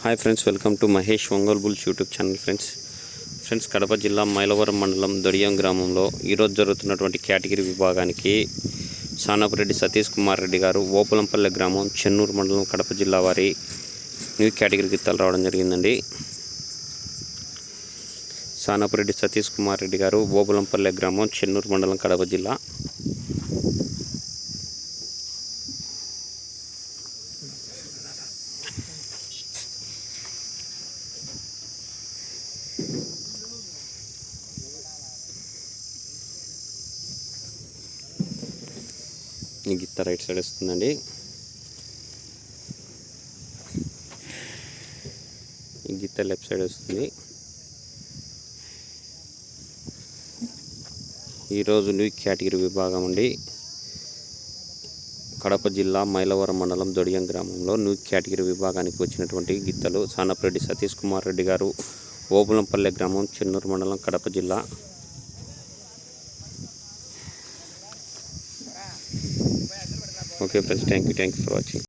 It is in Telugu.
Hi friends, welcome to Mahesh Ongole bulls YouTube channel. Friends Kadapa జిల్లా మైలవరం మండలం దొడియం గ్రామంలో ఈరోజు జరుగుతున్నటువంటి కేటగిరీ విభాగానికి సానపురెడ్డి సతీష్ కుమార్ రెడ్డి గారు ఓపులంపల్లె గ్రామం చెన్నూరు మండలం కడప జిల్లా వారి న్యూ కేటగిరీ గిత్తాలు రావడం జరిగిందండి. సానపురెడ్డి సతీష్ కుమార్ రెడ్డి గారు ఓపులంపల్లె గ్రామం చెన్నూరు మండలం కడప జిల్లా. ఈ గిత్త రైట్ సైడ్ వస్తుందండి. ఈ గిత్త లెఫ్ట్ సైడ్ వస్తుంది. ఈరోజు న్యూ కేటగిరీ విభాగం అండి. కడప జిల్లా మైలవరం మండలం దొడియం గ్రామంలో న్యూ కేటగిరీ విభాగానికి వచ్చినటువంటి గిత్తలు సానపురెడ్డి సతీష్ కుమార్ రెడ్డి గారు ఓపులంపల్లె గ్రామం చెన్నూరు మండలం కడప జిల్లా. Okay friends, thank you for watching.